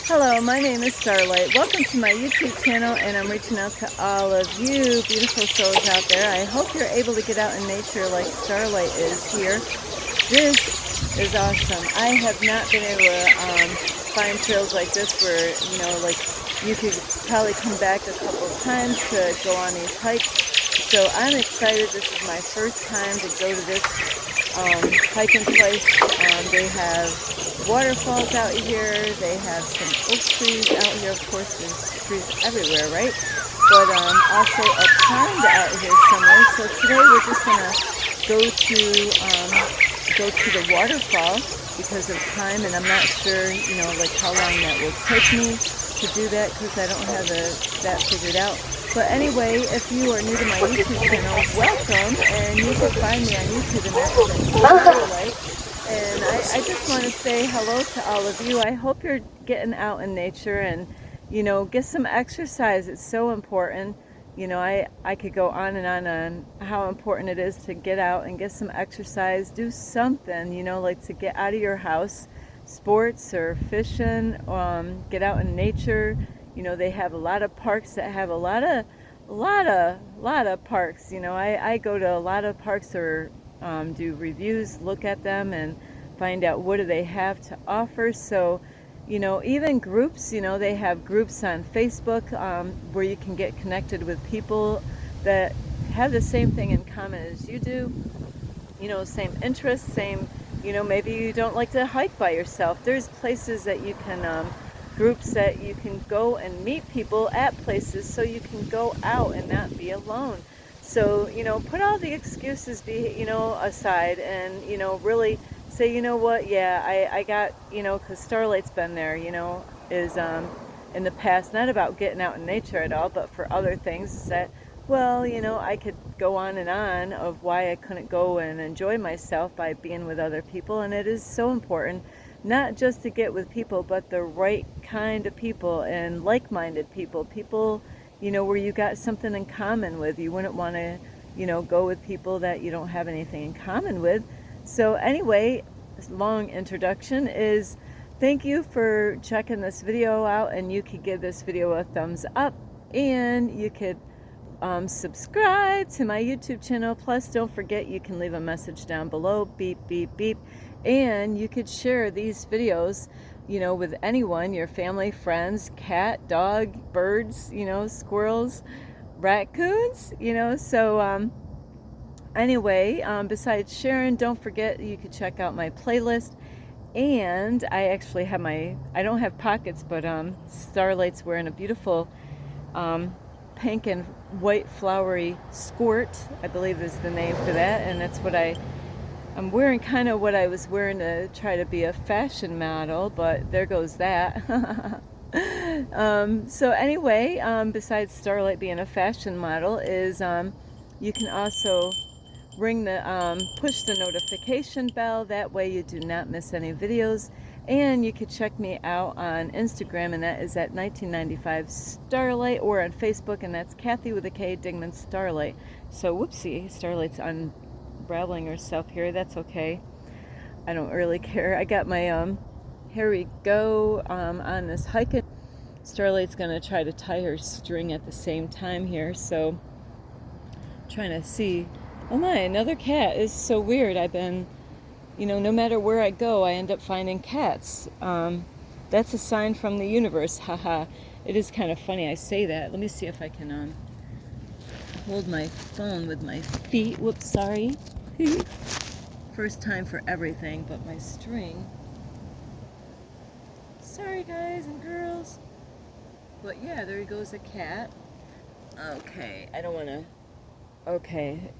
Hello, my name is Starlight. Welcome to my YouTube channel, and I'm reaching out to all of you beautiful souls out there. I hope you're able to get out in nature like Starlight is here. This is awesome. I have not been able to find trails like this where, like you could probably come back a couple of times to go on these hikes. So I'm excited. This is my first time to go to this hiking place. They have waterfalls out here. They have some oak trees out here. Of course, there's trees everywhere, right? But also a pond out here somewhere. So today we're just gonna go to the waterfall because of time, and I'm not sure, like how long that will take me to do that because I don't have that figured out. But anyway, if you are new to my YouTube channel, welcome, and you can find me on YouTube, and that's Starlight. And I just want to say hello to all of you. I hope you're getting out in nature and, get some exercise. It's so important. I could go on and on how important it is to get out and get some exercise, do something, like to get out of your house, sports or fishing, get out in nature. They have a lot of parks that have a lot of parks. I go to a lot of parks or do reviews, look at them and find out what do they have to offer. So, even groups, they have groups on Facebook where you can get connected with people that have the same thing in common as you do, same interests, same, maybe you don't like to hike by yourself. There's places that you can groups that you can go and meet people at places so you can go out and not be alone. So, put all the excuses aside and, really say, what, yeah, I got, because Starlight's been there, is in the past, not about getting out in nature at all, but for other things, is that, well, I could go on and on of why I couldn't go and enjoy myself by being with other people. And it is so important not just to get with people, but the right kind of people and like-minded people, where you got something in common with. You wouldn't want to, go with people that you don't have anything in common with. So anyway, this long introduction is thank you for checking this video out, and you could give this video a thumbs up, and you could subscribe to my YouTube channel. Plus, don't forget you can leave a message down below, beep, beep, beep, and you could share these videos, with anyone, your family, friends, cat, dog, birds, squirrels, raccoons, so anyway, besides sharing, don't forget you could check out my playlist. And I actually have I don't have pockets, but Starlight's wearing a beautiful pink and white flowery skirt, I believe is the name for that, and that's what I'm wearing, kind of what I was wearing to try to be a fashion model, but there goes that. So anyway, besides Starlight being a fashion model, is you can also push the notification bell. That way you do not miss any videos. And you can check me out on Instagram, and that is at 1995 Starlight, or on Facebook, and that's Kathy with a K, Dingman Starlight. So whoopsie, Starlight's unraveling herself here. That's okay. I don't really care. I got my here we go on this hike. Starlight's gonna try to tie her string at the same time here. So trying to see. Oh my, another cat. Is so weird. I've been, no matter where I go, I end up finding cats. That's a sign from the universe. Haha. It is kind of funny I say that. Let me see if I can hold my phone with my feet. Whoops, sorry. First time for everything, but my string. Sorry, guys and girls. But yeah, there goes a cat. Okay, I don't want to. Okay.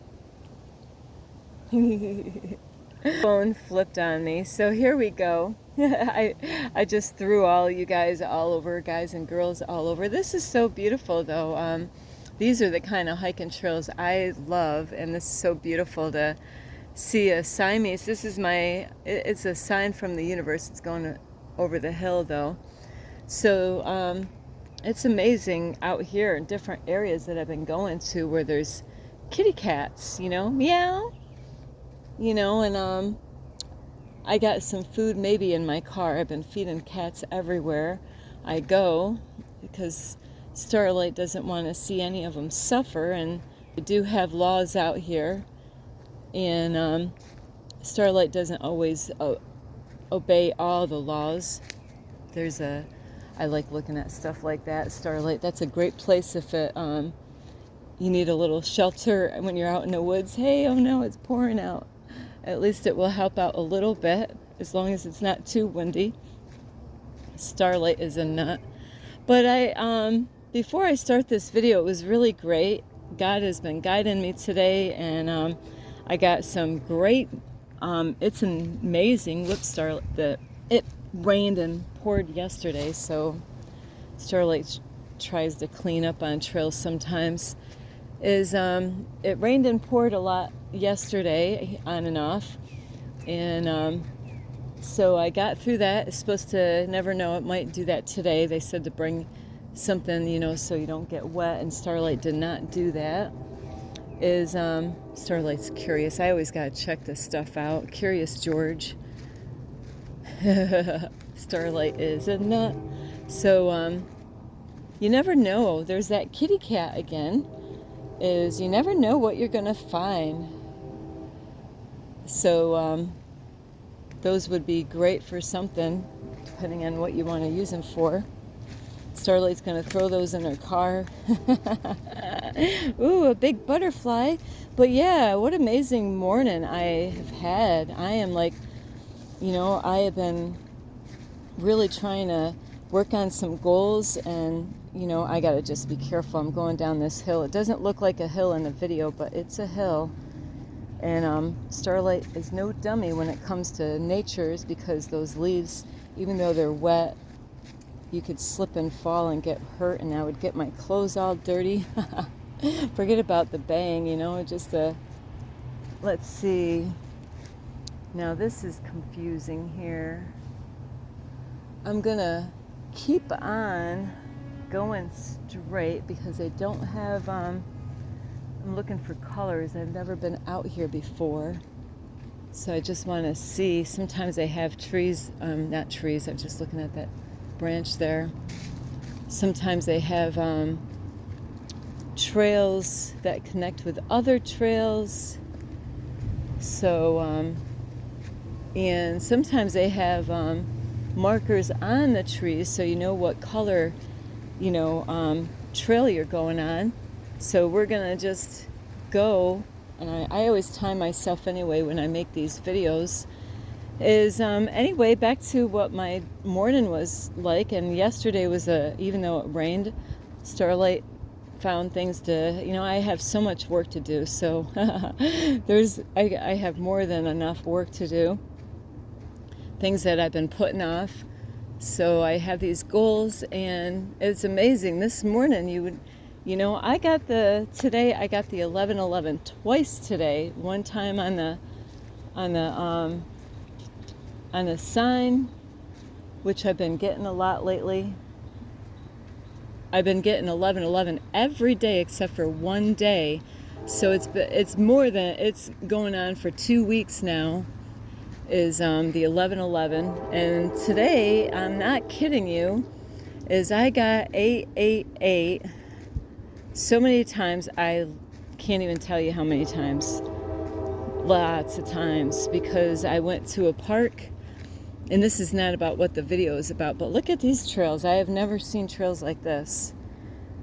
Phone flipped on me, so here we go. I just threw all you guys all over, guys and girls all over. This is so beautiful, though. These are the kind of hiking trails I love, and this is so beautiful to see a Siamese. This is it's a sign from the universe. It's going over the hill, though. So it's amazing out here in different areas that I've been going to where there's kitty cats, meow. And I got some food maybe in my car. I've been feeding cats everywhere. I go, because Starlight doesn't want to see any of them suffer, and we do have laws out here, and Starlight doesn't always obey all the laws. I like looking at stuff like that. Starlight, that's a great place if you need a little shelter when you're out in the woods. Hey, oh no, it's pouring out. At least it will help out a little bit, as long as it's not too windy. Starlight is a nut. But before I start this video, it was really great. God has been guiding me today, and I got some great, it's amazing. Look, Starlight, it rained and poured yesterday, so Starlight tries to clean up on trails sometimes. It rained and poured a lot yesterday, on and off, and so I got through that. It's supposed to, never know, it might do that today. They said to bring something, so you don't get wet, and Starlight did not do that. Starlight's curious. I always gotta check this stuff out. Curious George. Starlight is a nut. So you never know. There's that kitty cat again. You never know what you're gonna find. So those would be great for something, depending on what you want to use them for. Starlight's going to throw those in her car. Ooh, a big butterfly. But yeah, what amazing morning I have had. I am like, I have been really trying to work on some goals, and, I got to just be careful. I'm going down this hill. It doesn't look like a hill in the video, but it's a hill. And Starlight is no dummy when it comes to natures, because those leaves, even though they're wet, you could slip and fall and get hurt, and I would get my clothes all dirty. Forget about the bang, just let's see. Now this is confusing here. I'm gonna keep on going straight because I don't have, I'm looking for colors. I've never been out here before, so I just want to see. Sometimes they have trees, not trees, I'm just looking at that branch there. Sometimes they have trails that connect with other trails. So, and sometimes they have markers on the trees, so you know what color, trail you're going on. So we're gonna just go, and I always time myself anyway when I make these videos. Anyway, back to what my morning was like, and yesterday was even though it rained, Starlight found things to, I have so much work to do, so I have more than enough work to do, things that I've been putting off. So I have these goals, and it's amazing. This morning, I got the 11:11 twice today. One time on the sign, which I've been getting a lot lately. I've been getting 11:11 every day except for one day. So it's going on for 2 weeks now, is the 11:11. And today, I'm not kidding you, is I got 888 so many times. I can't even tell you how many times. Lots of times, because I went to a park. And this is not about what the video is about, but look at these trails. I have never seen trails like this.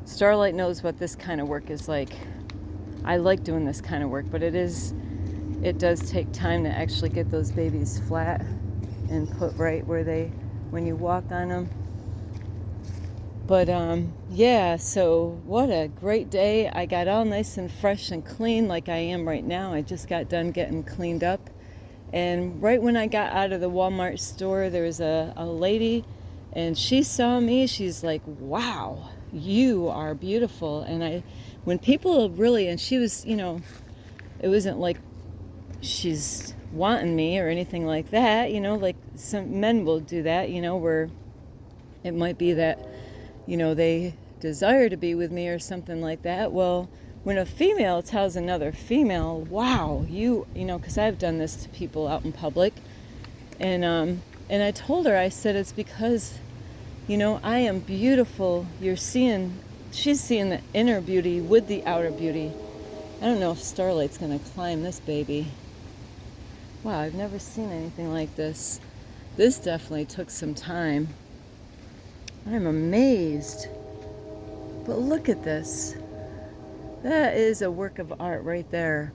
Starlight knows what this kind of work is like. I like doing this kind of work, but it does take time to actually get those babies flat and put right when you walk on them. But yeah, so what a great day. I got all nice and fresh and clean like I am right now. I just got done getting cleaned up. And right when I got out of the Walmart store, there was a lady, and she saw me. She's like, wow, you are beautiful. And when people really, and she was, it wasn't like she's wanting me or anything like that, like some men will do that, where it might be that, they desire to be with me or something like that. Well, when a female tells another female, wow, because I've done this to people out in public, and I told her, I said, it's because, You know, I am beautiful. She's seeing the inner beauty with the outer beauty. I don't know if Starlight's gonna climb this baby. Wow, I've never seen anything like this. This definitely took some time. I'm amazed. But look at this. That is a work of art right there.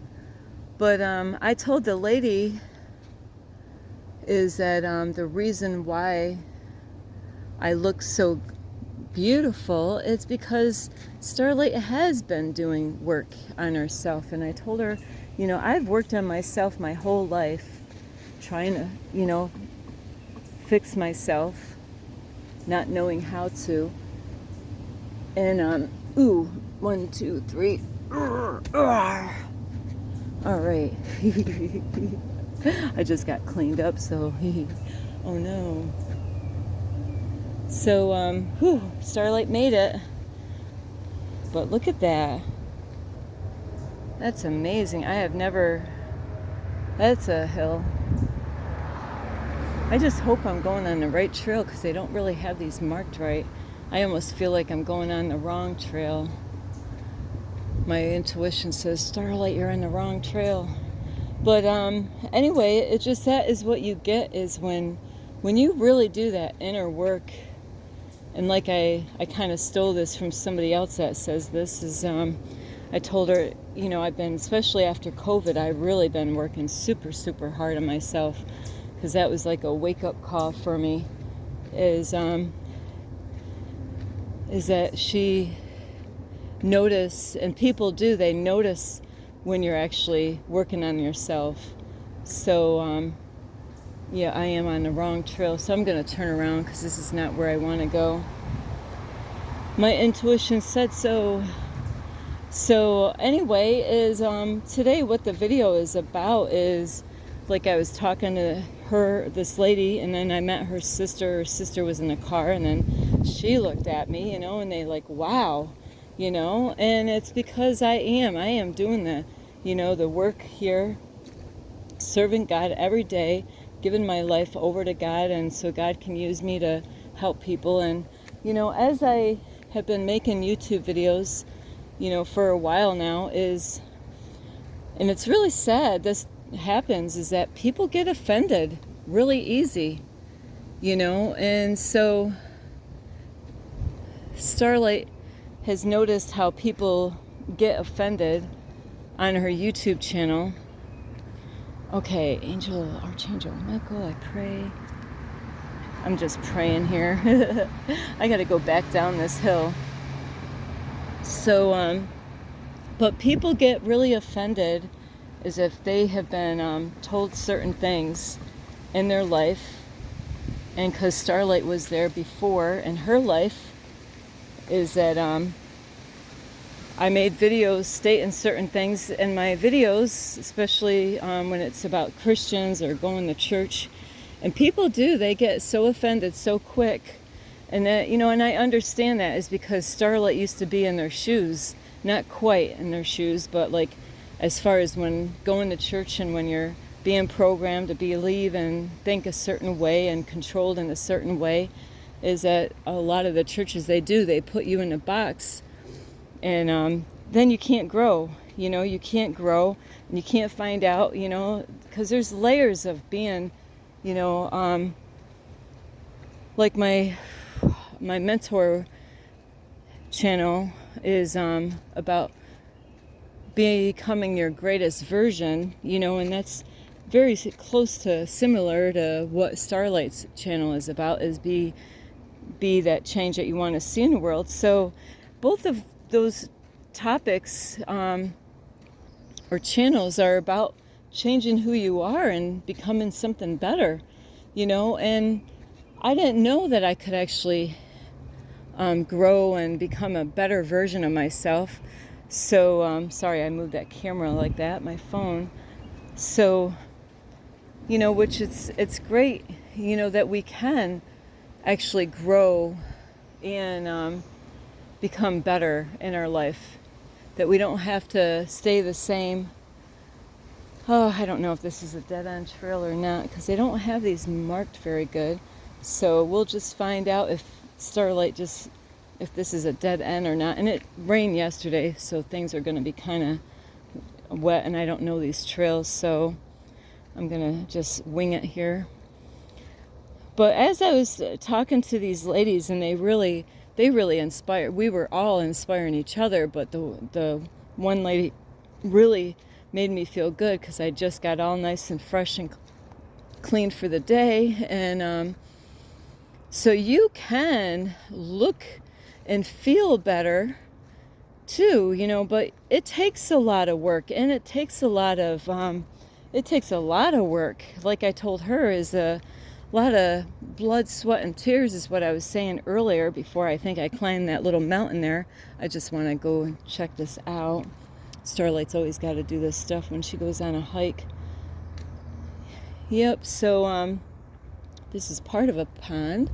But I told the lady is that the reason why I look so beautiful is because Starlight has been doing work on herself. And I told her, you know, I've worked on myself my whole life, trying to, you know, fix myself, not knowing how to. And, ooh, 1, 2, 3. All right. I just got cleaned up, so, oh no. So, Starlight made it. But look at that. That's amazing. That's a hill. I just hope I'm going on the right trail because they don't really have these marked right. I almost feel like I'm going on the wrong trail. My intuition says, Starlight, you're on the wrong trail. But anyway, it just, that is what you get, is when you really do that inner work. And like I kind of stole this from somebody else that says this is, I told her, you know, I've been, especially after COVID, I've really been working super, super hard on myself, because that was like a wake-up call for me, is that she notice, and people do, they notice when you're actually working on yourself. So yeah, I am on the wrong trail, so I'm going to turn around because this is not where I want to go. My intuition said so. So anyway, is today what the video is about is, like, I was talking to this lady, and then I met her sister. Her sister was in the car, and then she looked at me, you know, and they like, wow, you know, and it's because I am doing the work here, serving God every day, giving my life over to God, and so God can use me to help people. And, you know, as I have been making YouTube videos, you know, for a while now, and it's really sad this happens, is that people get offended really easy, you know. And so Starlight has noticed how people get offended on her YouTube channel. Okay, Archangel Michael, I pray. I'm just praying here. I got to go back down this hill. So, but people get really offended as if they have been told certain things in their life. And because Starlight was there before in her life, is that I made videos stating certain things in my videos, especially when it's about Christians or going to church. And people they get so offended so quick. And that, you know, and I understand that is because Starlight used to be in their shoes. Not quite in their shoes, but like as far as when going to church and when you're being programmed to believe and think a certain way and controlled in a certain way, is that a lot of the churches they put you in a box, and then you can't grow. You know, you can't grow, and you can't find out, you know, because there's layers of being, you know, like my mentor channel is about becoming your greatest version, you know, and that's very close to similar to what Starlight's channel is about, is be that change that you want to see in the world. So both of those topics or channels are about changing who you are and becoming something better, you know. And I didn't know that I could actually grow and become a better version of myself. So sorry I moved that camera like that, my phone. So, you know, which it's great, you know, that we can actually grow and become better in our life, that we don't have to stay the same. Oh, I don't know if this is a dead-end trail or not, because they don't have these marked very good. So we'll just find out if Starlight just, if this is a dead end or not. And it rained yesterday, so things are going to be kind of wet, and I don't know these trails, so I'm going to just wing it here. But as I was talking to these ladies, and they really inspired, we were all inspiring each other, but the one lady really made me feel good because I just got all nice and fresh and clean for the day. And so you can look and feel better too, you know, but it takes a lot of work, and it takes a lot of work. Like I told her, is a lot of blood, sweat, and tears is what I was saying earlier before I think I climbed that little mountain there. I just want to go and check this out. Starlight's always got to do this stuff when she goes on a hike. Yep, so this is part of a pond.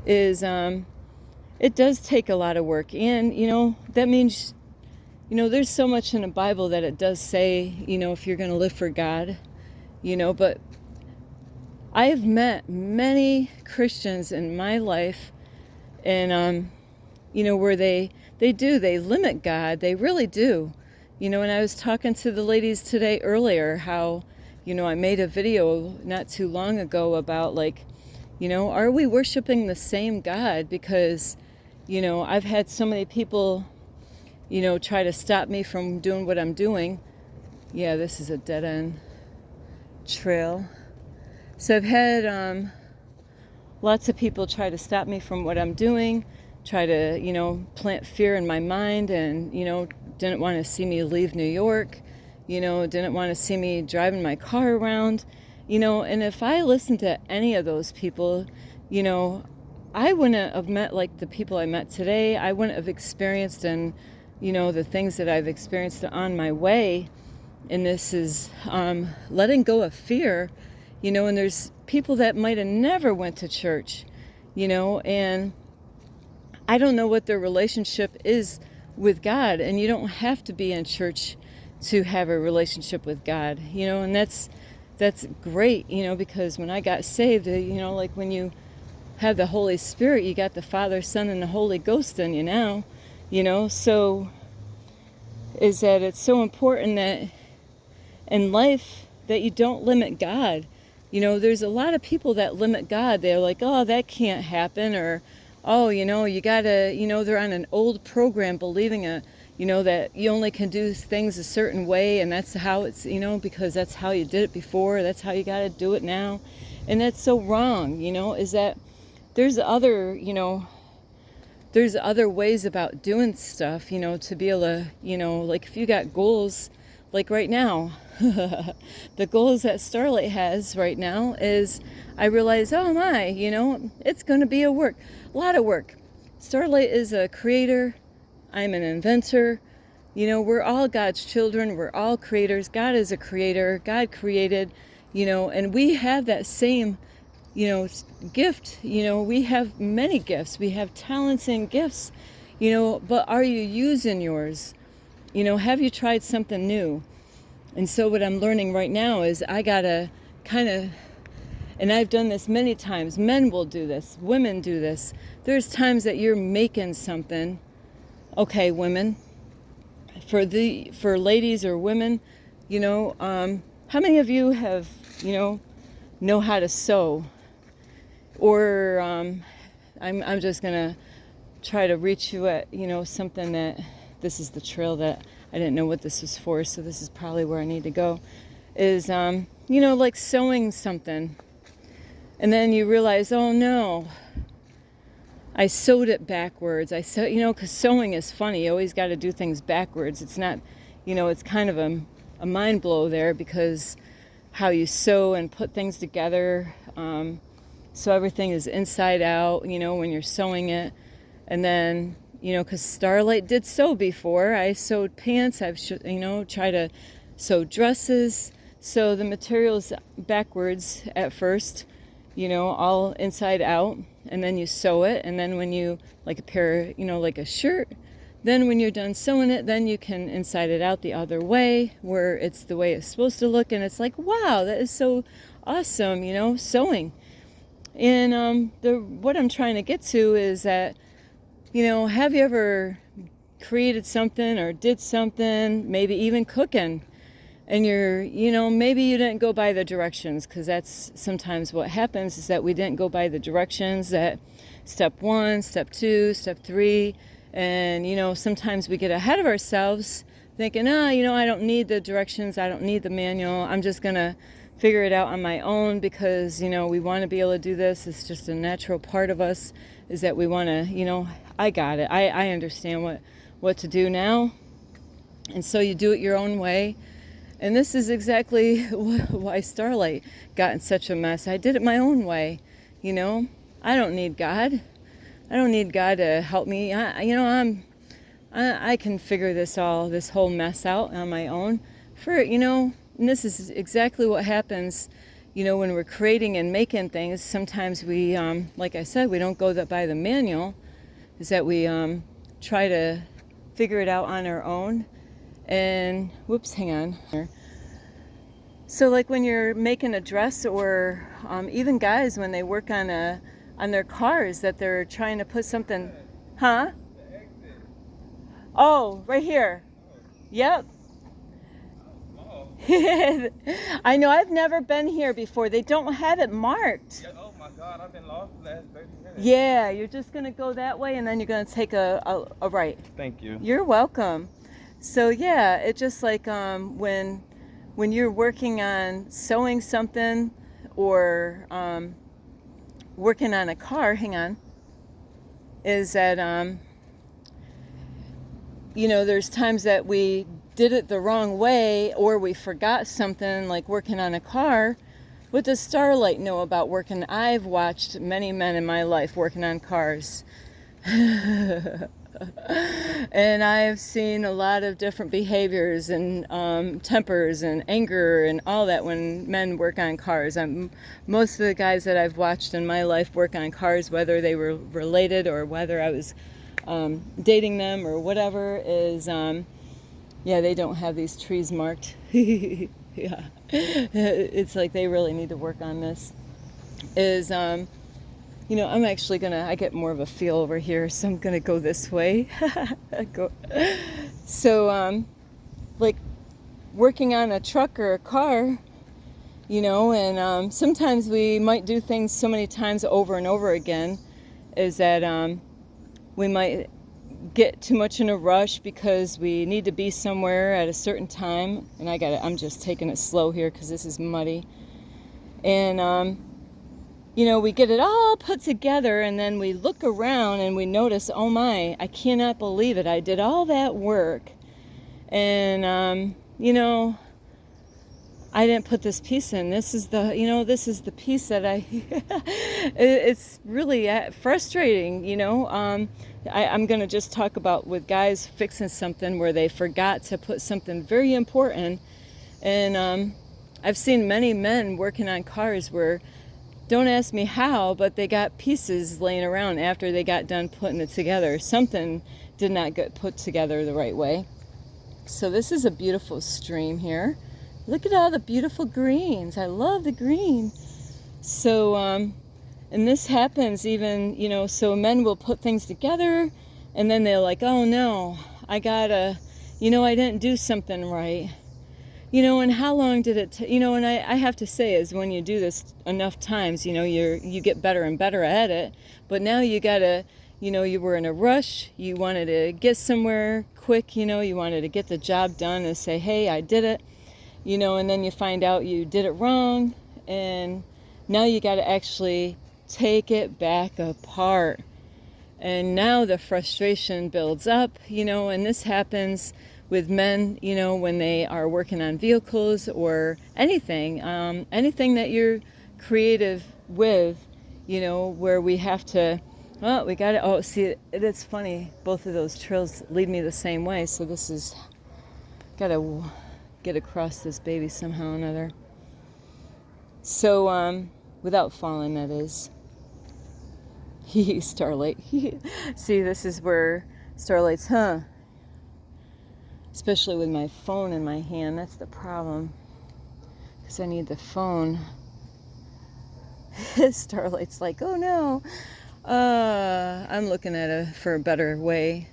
It does take a lot of work, and you know, that means, you know, there's so much in the Bible that it does say, you know, if you're going to live for God, you know, but I have met many Christians in my life, and you know, where they limit God. They really do, you know. And I was talking to the ladies today earlier how, you know, I made a video not too long ago about, like, you know, are we worshiping the same God? Because, you know, I've had so many people, you know, try to stop me from doing what I'm doing. Yeah, this is a dead end trail. So I've had lots of people try to stop me from what I'm doing, try to, you know, plant fear in my mind, and, you know, didn't want to see me leave New York, you know, didn't want to see me driving my car around, you know. And if I listened to any of those people, you know, I wouldn't have met like the people I met today. I wouldn't have experienced, and, you know, the things that I've experienced on my way. And this is letting go of fear, you know. And there's people that might have never went to church, you know, and I don't know what their relationship is with God. And you don't have to be in church to have a relationship with God, you know. And that's great, you know, because when I got saved, you know, like when you have the Holy Spirit, you got the Father, Son, and the Holy Ghost in you now, you know. So is that it's so important that in life that you don't limit God. You know, there's a lot of people that limit God. They're like, oh, that can't happen, or, oh, you know, you gotta, you know, they're on an old program believing you know, that you only can do things a certain way, and that's how it's, you know, because that's how you did it before, that's how you gotta do it now. And that's so wrong, you know. Is that there's other, you know, there's other ways about doing stuff, you know, to be able to, you know, like if you got goals, like right now, the goals that Starlight has right now is, I realize, oh my, you know, it's going to be a lot of work. Starlight is a creator. I'm an inventor. You know, we're all God's children. We're all creators. God is a creator. God created, you know, and we have that same, you know, gift. You know, we have many gifts. We have talents and gifts, you know, but are you using yours? You know, have you tried something new? And so what I'm learning right now is I gotta kind of, and I've done this many times, men will do this, women do this. There's times that you're making something. Okay, women, for ladies or women, you know, how many of you have, you know how to sew? Or I'm just gonna try to reach you at, you know, something that, this is the trail that I didn't know what this was for, so this is probably where I need to go, is, you know, like sewing something. And then you realize, oh no, I sewed it backwards. You know, because sewing is funny. You always got to do things backwards. It's not, you know, it's kind of a mind blow there, because how you sew and put things together. So everything is inside out, you know, when you're sewing it. And then, you know, because Starlight did sew before. I sewed pants. I've, you know, tried to sew dresses. So the material's backwards at first, you know, all inside out. And then you sew it. And then when you, like a pair, you know, like a shirt, then when you're done sewing it, then you can inside it out the other way, where it's the way it's supposed to look. And it's like, wow, that is so awesome, you know, sewing. And what I'm trying to get to is that, have you ever created something or did something, maybe even cooking, and maybe you didn't go by the directions, because that's sometimes what happens, is that we didn't go by the directions, that step 1, step 2, step 3, and sometimes we get ahead of ourselves thinking, I don't need the directions, I don't need the manual, I'm just gonna figure it out on my own, because we want to be able to do this. It's just a natural part of us, is that we want to, I got it, I understand what to do now. And so you do it your own way. And this is exactly why Starlight got in such a mess. I did it my own way. I don't need God. I don't need God to help me. I can figure this whole mess out on my own. And this is exactly what happens, when we're creating and making things. Sometimes we, like I said, we don't go by the manual, is that we try to figure it out on our own. And, hang on. So like when you're making a dress, or even guys when they work on their cars, that they're trying to put something, huh? Oh, right here. Yep. I know, I've never been here before. They don't have it marked. Yeah, oh my God, I've been lost the last 30 minutes. Yeah, you're just going to go that way, and then you're going to take a right. Thank you. You're welcome. So yeah, it's just like when you're working on sewing something, or working on a car, hang on, is that there's times that we did it the wrong way, or we forgot something, like working on a car. What does Starlight know about working? I've watched many men in my life working on cars. And I've seen a lot of different behaviors and tempers and anger and all that when men work on cars. Most of the guys that I've watched in my life work on cars, whether they were related or whether I was dating them or whatever, is they don't have these trees marked. Yeah, it's like they really need to work on this. I'm actually I get more of a feel over here, so I'm gonna go this way. So, like working on a truck or a car, and sometimes we might do things so many times over and over again, is that we might get too much in a rush because we need to be somewhere at a certain time. And I'm just taking it slow here because this is muddy. And, we get it all put together, and then we look around and we notice, oh my, I cannot believe it. I did all that work. And, I didn't put this piece in. This is the piece that it's really frustrating, I'm going to just talk about with guys fixing something where they forgot to put something very important. And I've seen many men working on cars where, don't ask me how, but they got pieces laying around after they got done putting it together. Something did not get put together the right way. So this is a beautiful stream here. Look at all the beautiful greens. I love the green. So, and this happens even, so men will put things together, and then they're like, oh no, I didn't do something right. And how long did it and I have to say is, when you do this enough times, you get better and better at it. But now you gotta, you were in a rush, you wanted to get somewhere quick, you wanted to get the job done and say, hey, I did it. And then you find out you did it wrong, and now you got to actually take it back apart. And now the frustration builds up, and this happens with men, when they are working on vehicles or anything that you're creative with, where we have to, see, it's funny, both of those trails lead me the same way, so this is, gotta get across this baby somehow or another. So, without falling, that is. Starlight. See, this is where Starlight's, especially with my phone in my hand, that's the problem. Because I need the phone. Starlight's like, oh no. I'm looking at for a better way.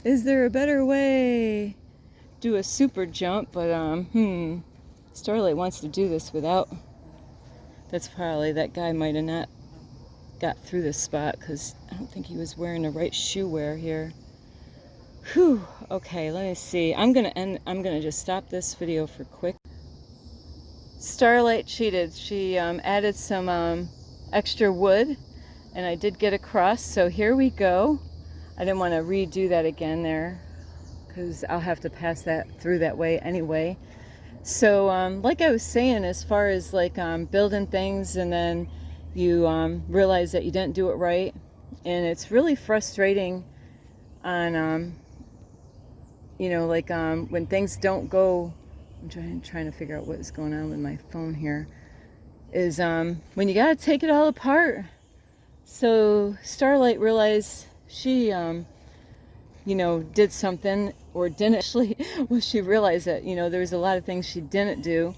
Is there a better way? Do a super jump, but Starlight wants to do this without. That's probably, that guy might have not got through this spot because I don't think he was wearing the right shoe wear here. Whew. Okay, let me see. I'm gonna just stop this video for quick. Starlight cheated. She added some extra wood, and I did get across. So here we go. I didn't want to redo that again there because I'll have to pass that through that way anyway. So like I was saying, as far as like building things and then you realize that you didn't do it right, and it's really frustrating on you know, like when things don't go. I'm trying to figure out what is going on with my phone here. Is when you gotta take it all apart. So Starlight realized she you know, did something, or didn't actually. Well, she realized that, you know, there was a lot of things she didn't do,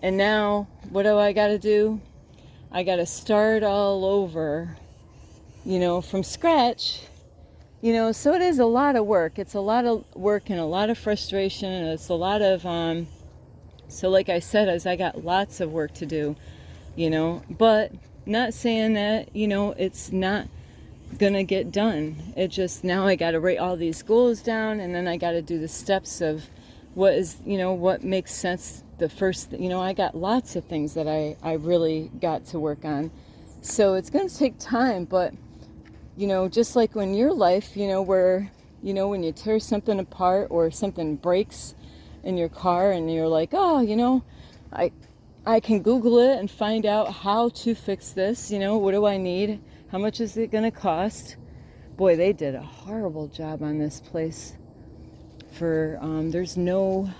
and now what do I got to do? I got to start all over, you know, from scratch, you know. So it is a lot of work. It's a lot of work and a lot of frustration, and it's a lot of so like I said, as I got lots of work to do, you know, but not saying that, you know, it's not gonna get done. It just, now I got to write all these goals down, and then I got to do the steps of what is, you know, what makes sense. The first, you know, I got lots of things that I really got to work on. So it's going to take time, but you know, just like in your life, you know, where, you know, when you tear something apart or something breaks in your car and you're like, oh, you know, I can Google it and find out how to fix this, you know, what do I need? How much is it going to cost? Boy, they did a horrible job on this place. For there's no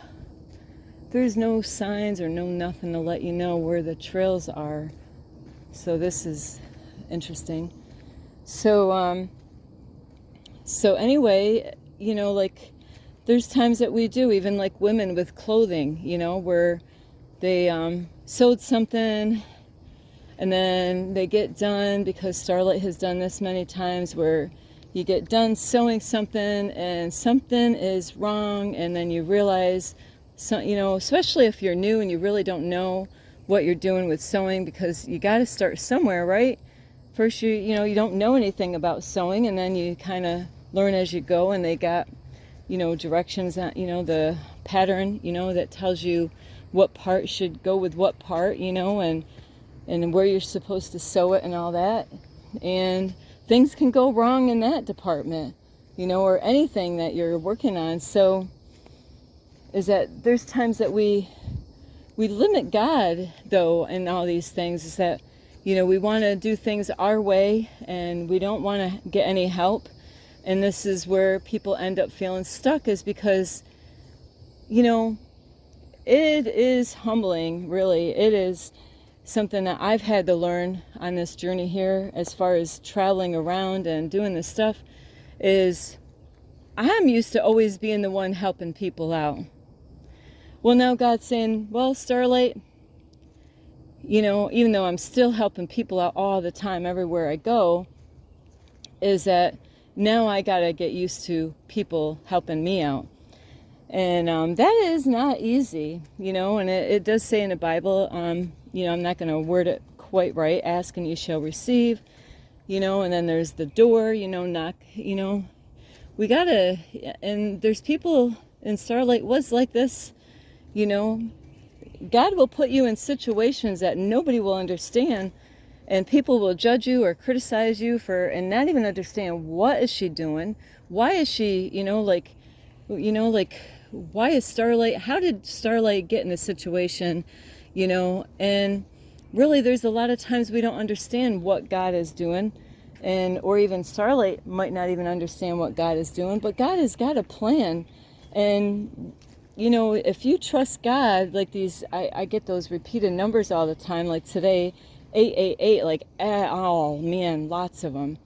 signs or no nothing to let you know where the trails are. So this is interesting. So so anyway, you know, like there's times that we do, even like women with clothing, you know, where they sewed something. And then they get done, because Starlight has done this many times, where you get done sewing something and something is wrong, and then you realize, you know, especially if you're new and you really don't know what you're doing with sewing, because you got to start somewhere, right? First, you know, you don't know anything about sewing, and then you kind of learn as you go, and they got, you know, directions that, you know, the pattern, you know, that tells you what part should go with what part, you know, and where you're supposed to sew it and all that. And things can go wrong in that department, you know, or anything that you're working on. So is that there's times that we limit God, though, in all these things, is that, you know, we want to do things our way and we don't want to get any help. And this is where people end up feeling stuck, is because, you know, it is humbling, really. It is something that I've had to learn on this journey here, as far as traveling around and doing this stuff, is I'm used to always being the one helping people out. Well, now God's saying, well, Starlight, you know, even though I'm still helping people out all the time everywhere I go, is that now I got to get used to people helping me out. And that is not easy, you know, and it does say in the Bible, you know, I'm not going to word it quite right, ask and you shall receive, you know, and then there's the door, you know, knock, you know, we got to, and there's people, and Starlight was like this, you know, God will put you in situations that nobody will understand, and people will judge you or criticize you for, and not even understand, what is she doing? Why is she, you know, like, why is Starlight, how did Starlight get in this situation, you know? And really, there's a lot of times we don't understand what God is doing, and or even Starlight might not even understand what God is doing, but God has got a plan. And you know, if you trust God, like these, I get those repeated numbers all the time, like today, 888, like, oh man, lots of them.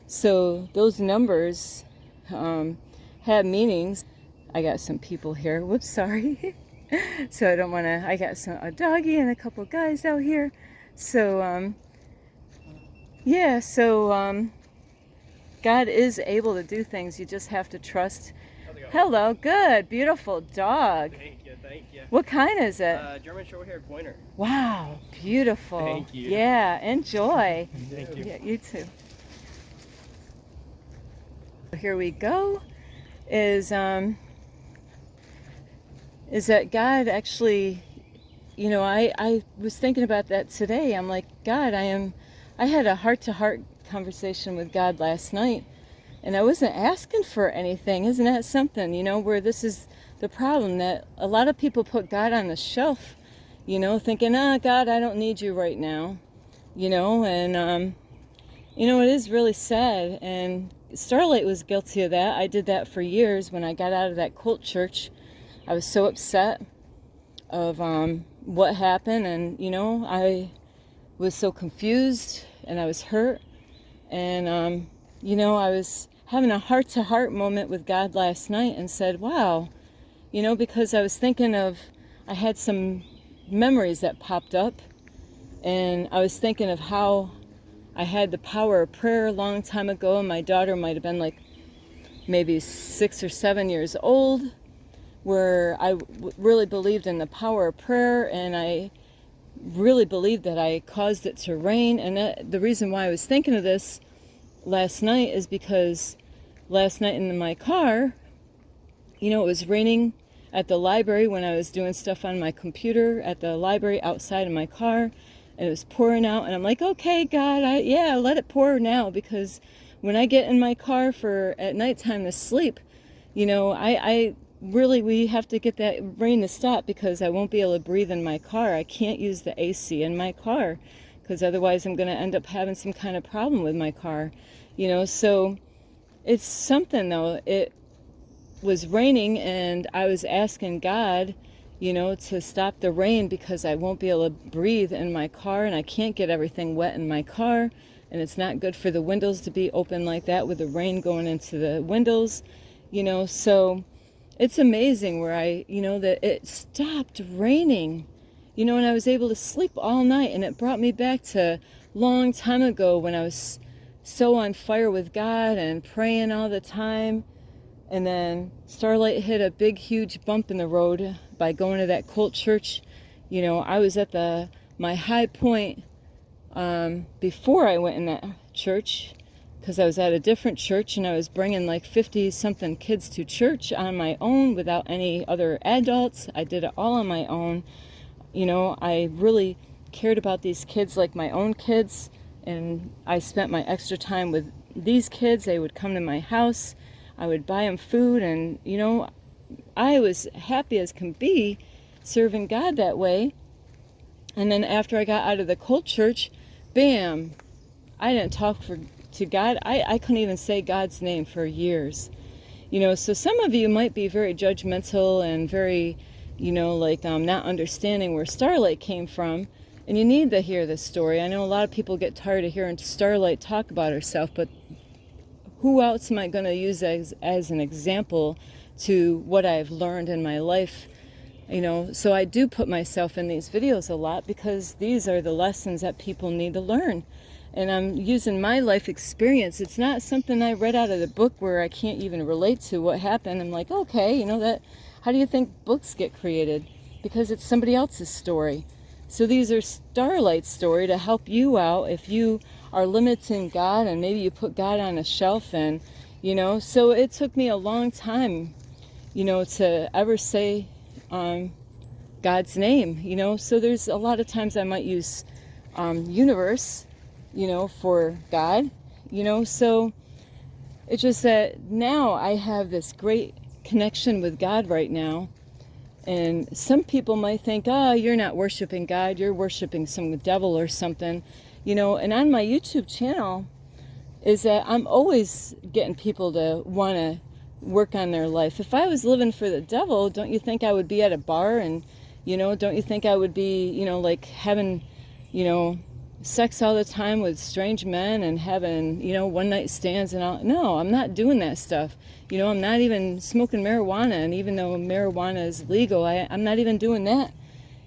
So those numbers have meanings. I got some people here. Whoops, sorry. So I don't want to, I got a doggy and a couple guys out here. So, yeah, so God is able to do things. You just have to trust. How's it going? Hello, good, beautiful dog. Thank you, thank you. What kind is it? German Short-haired Pointer. Wow, beautiful. Thank you. Yeah, enjoy. Thank you. Yeah, you too. Here we go. Is that God actually, you know, I was thinking about that today. I'm like, God, I had a heart-to-heart conversation with God last night, and I wasn't asking for anything. Isn't that something, you know, where this is the problem, that a lot of people put God on the shelf, you know, thinking, God, I don't need you right now, you know, and, you know, it is really sad, and Starlight was guilty of that. I did that for years. When I got out of that cult church, I was so upset of what happened, and, you know, I was so confused, and I was hurt, and, you know, I was having a heart-to-heart moment with God last night and said, wow, you know, because I was thinking of, I had some memories that popped up, and I was thinking of how I had the power of prayer a long time ago, and my daughter might have been like maybe 6 or 7 years old, where I really believed in the power of prayer, and I really believed that I caused it to rain. And the reason why I was thinking of this last night is because last night in my car, you know, it was raining at the library when I was doing stuff on my computer at the library outside of my car, and it was pouring out, and I'm like, okay, God, yeah, let it pour now, because when I get in my car for at nighttime to sleep, you know, I really, we have to get that rain to stop, because I won't be able to breathe in my car. I can't use the AC in my car, because otherwise I'm going to end up having some kind of problem with my car, you know. So it's something, though. It was raining, and I was asking God, you know, to stop the rain, because I won't be able to breathe in my car, and I can't get everything wet in my car, and it's not good for the windows to be open like that with the rain going into the windows, you know. So it's amazing where you know, that it stopped raining, you know, and I was able to sleep all night, and it brought me back to long time ago when I was so on fire with God and praying all the time. And then Starlight hit a big, huge bump in the road by going to that cult church. You know, I was at my high point before I went in that church, because I was at a different church, and I was bringing like 50-something kids to church on my own without any other adults. I did it all on my own. You know, I really cared about these kids like my own kids, and I spent my extra time with these kids. They would come to my house. I would buy them food, and, you know, I was happy as can be serving God that way. And then after I got out of the cult church, bam, I didn't talk to God. I couldn't even say God's name for years. You know, so some of you might be very judgmental and very, you know, like not understanding where Starlight came from. And you need to hear this story. I know a lot of people get tired of hearing Starlight talk about herself, but who else am I going to use as an example to what I've learned in my life? You know, so I do put myself in these videos a lot, because these are the lessons that people need to learn. And I'm using my life experience. It's not something I read out of the book where I can't even relate to what happened. I'm like, okay, you know, that, how do you think books get created? Because it's somebody else's story. So these are Starlight's story to help you out if you are limiting God, and maybe you put God on a shelf, and, you know. So it took me a long time, you know, to ever say God's name, you know. So there's a lot of times I might use universe, you know, for God, you know. So it's just that now I have this great connection with God right now. And some people might think, oh, you're not worshiping God, you're worshiping some devil or something, you know. And on my YouTube channel is that I'm always getting people to want to work on their life. If I was living for the devil, don't you think I would be at a bar, and, you know, don't you think I would be, you know, like having, you know, sex all the time with strange men and having, you know, one night stands and all? No, I'm not doing that stuff. You know, I'm not even smoking marijuana, and even though marijuana is legal, I'm not even doing that,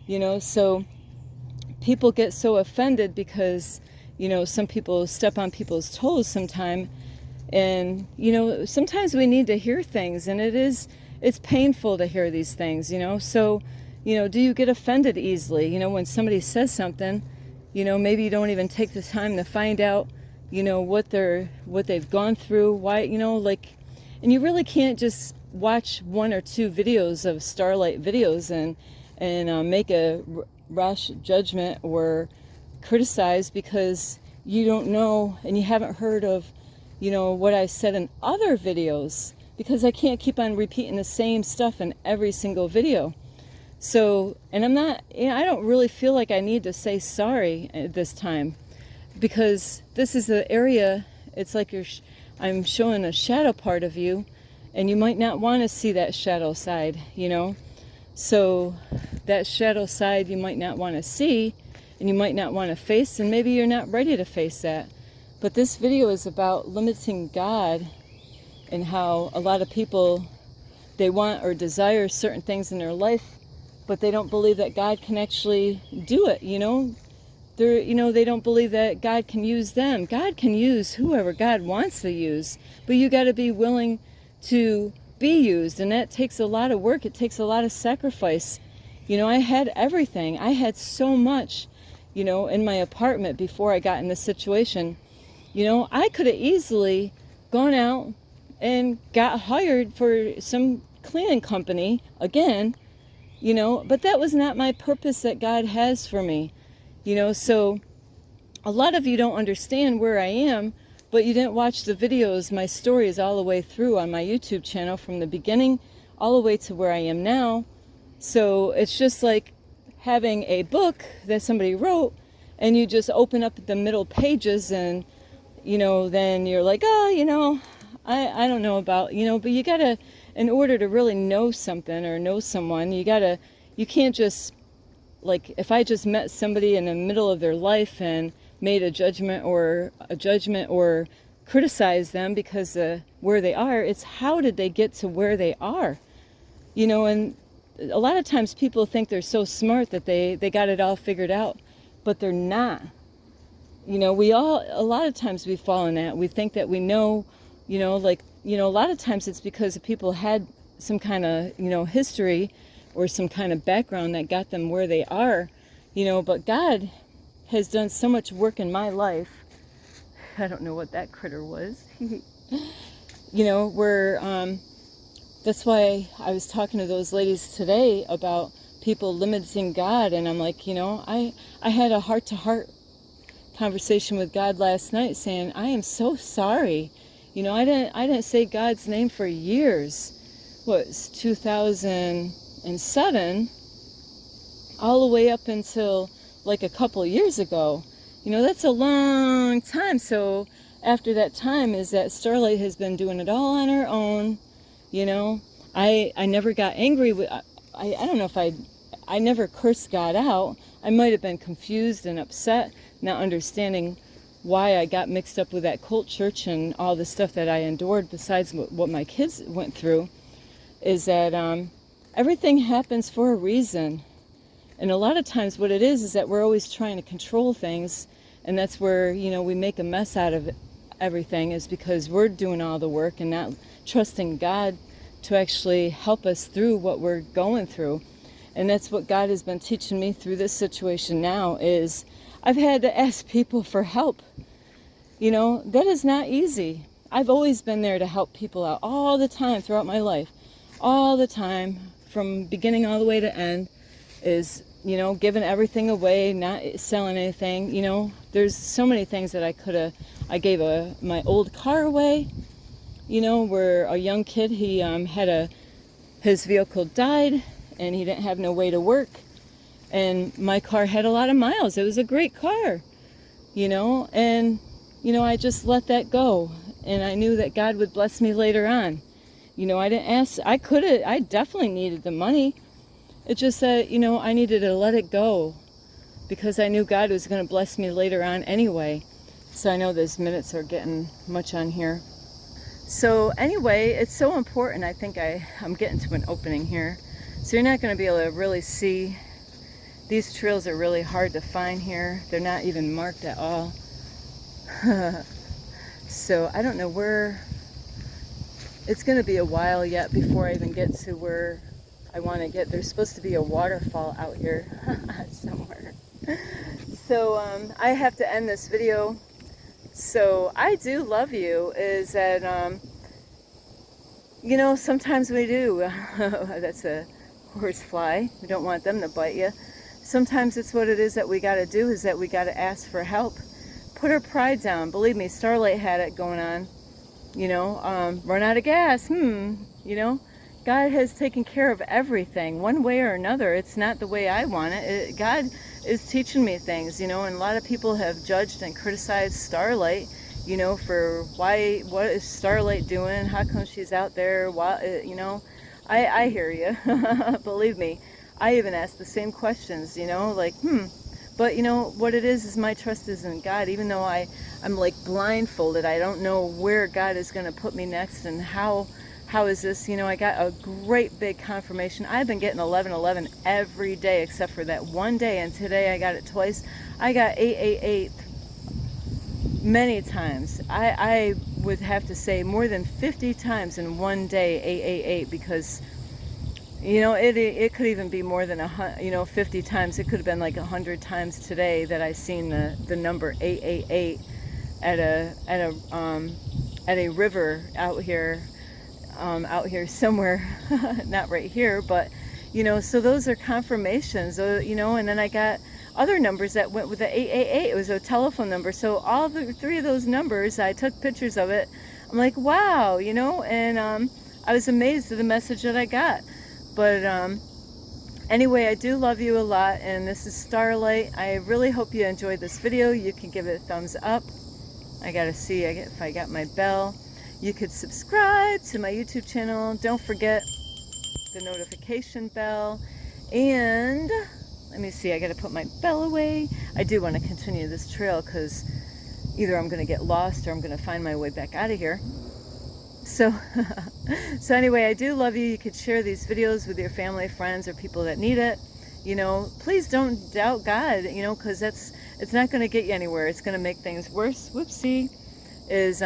you know. So people get so offended because, some people step on people's toes sometime. And, sometimes we need to hear things, and it's painful to hear these things, So, do you get offended easily? When somebody says something, maybe you don't even take the time to find out, what they've gone through, why, and you really can't just watch one or two videos of Starlight videos and make a rash judgment or criticize because you don't know and you haven't heard of, what I said in other videos, because I can't keep on repeating the same stuff in every single video. So, and I don't really feel like I need to say sorry at this time, because this is the area, it's like I'm showing a shadow part of you, and you might not want to see that shadow side, So that shadow side you might not want to see, and you might not want to face, and maybe you're not ready to face that. But this video is about limiting God, and how a lot of people, they want or desire certain things in their life, but they don't believe that God can actually do it, They don't believe that God can use them. God can use whoever God wants to use, but you got to be willing to be used, and that takes a lot of work. It takes a lot of sacrifice. I had everything. I had so much, in my apartment before I got in this situation. I could have easily gone out and got hired for some cleaning company again, but that was not my purpose that God has for me. So a lot of you don't understand where I am, but you didn't watch the videos, my stories all the way through on my YouTube channel from the beginning all the way to where I am now. So it's just like having a book that somebody wrote, and you just open up the middle pages, and then you're like, I don't know about, but you gotta, in order to really know something or know someone, you can't just, like, if I just met somebody in the middle of their life and made a judgment or criticize them because where they are, it's how did they get to where they are, and a lot of times people think they're so smart that they got it all figured out, but they're not. A lot of times we fall in that. We think that we know, a lot of times it's because people had some kind of, history or some kind of background that got them where they are, but God has done so much work in my life. I don't know what that critter was. That's why I was talking to those ladies today about people limiting God, and I'm like, I had a heart-to-heart conversation with God last night, saying, I am so sorry. I didn't say God's name for years. What, it's 2007, all the way up until like a couple of years ago. That's a long time. So after that time is that Starlight has been doing it all on her own. I never got angry with, I don't know if I never cursed God out. I might have been confused and upset, not understanding why I got mixed up with that cult church and all the stuff that I endured besides what my kids went through, is that everything happens for a reason. And a lot of times what it is that we're always trying to control things, and that's where, we make a mess out of everything, is because we're doing all the work and not trusting God to actually help us through what we're going through. And that's what God has been teaching me through this situation now, is I've had to ask people for help. That is not easy. I've always been there to help people out all the time throughout my life. All the time, from beginning all the way to end, is, giving everything away, not selling anything. There's so many things that I gave my old car away, where a young kid, he his vehicle died, and he didn't have no way to work. And my car had a lot of miles. It was a great car, and, I just let that go. And I knew that God would bless me later on. I didn't ask, I definitely needed the money. It's just that, I needed to let it go, because I knew God was going to bless me later on anyway. So I know those minutes are getting much on here. So anyway, it's so important. I think I'm getting to an opening here. So you're not going to be able to really see, These trails are really hard to find here. They're not even marked at all. So I don't know where. It's going to be a while yet before I even get to where I want to get. There's supposed to be a waterfall out here somewhere. So I have to end this video. So I do love you is that, you know, sometimes we do. That's a horsefly. We don't want them to bite you. Sometimes it's what it is that we got to do is that we got to ask for help. Put our pride down. Believe me, Starlight had it going on. You know, run out of gas. You know, God has taken care of everything one way or another. It's not the way I want it. God is teaching me things, you know, and a lot of people have judged and criticized Starlight, you know, for what is Starlight doing? How come she's out there? Why, you know, I hear you. Believe me. I even ask the same questions, you know, like, But, you know, what it is my trust is in God. Even though I'm like blindfolded, I don't know where God is going to put me next and how is this, you know, I got a great big confirmation. I've been getting 1111 every day except for that one day, and today I got it twice. I got 888 many times. I would have to say more than 50 times in one day, 888, because you know, it could even be more than 50 times. It could have been like 100 times today that I seen the number 888 at a river out here somewhere, not right here, but you know. So those are confirmations, you know. And then I got other numbers that went with the 888. It was a telephone number. So all the three of those numbers, I took pictures of it. I'm like, wow, you know, and I was amazed at the message that I got. But anyway, I do love you a lot, and this is Starlight. I really hope you enjoyed this video. You can give it a thumbs up. I gotta see if I got my bell. You could subscribe to my YouTube channel. Don't forget the notification bell. And let me see, I gotta put my bell away. I do want to continue this trail because either I'm gonna get lost or I'm gonna find my way back out of here. So anyway, I do love you. You could share these videos with your family, friends, or people that need it. You know, please don't doubt God, you know, because it's not going to get you anywhere. It's going to make things worse. Whoopsie. Is,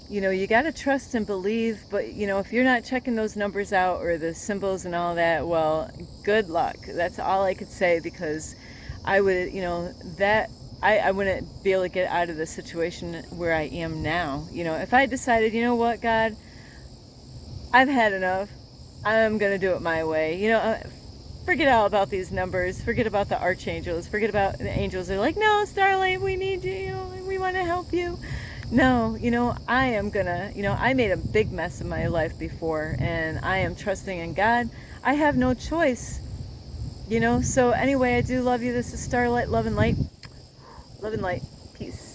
you know, you got to trust and believe. But, you know, if you're not checking those numbers out or the symbols and all that, well, good luck. That's all I could say, because I would, you know, I wouldn't be able to get out of the situation where I am now. You know, if I decided, you know what, God, I've had enough. I'm going to do it my way. You know, forget all about these numbers. Forget about the archangels. Forget about the angels. They're like, no, Starlight, we need you. You know, we want to help you. No, you know, I am going to, you know, I made a big mess of my life before, and I am trusting in God. I have no choice. You know, so anyway, I do love you. This is Starlight, love and light. Love and light. Peace.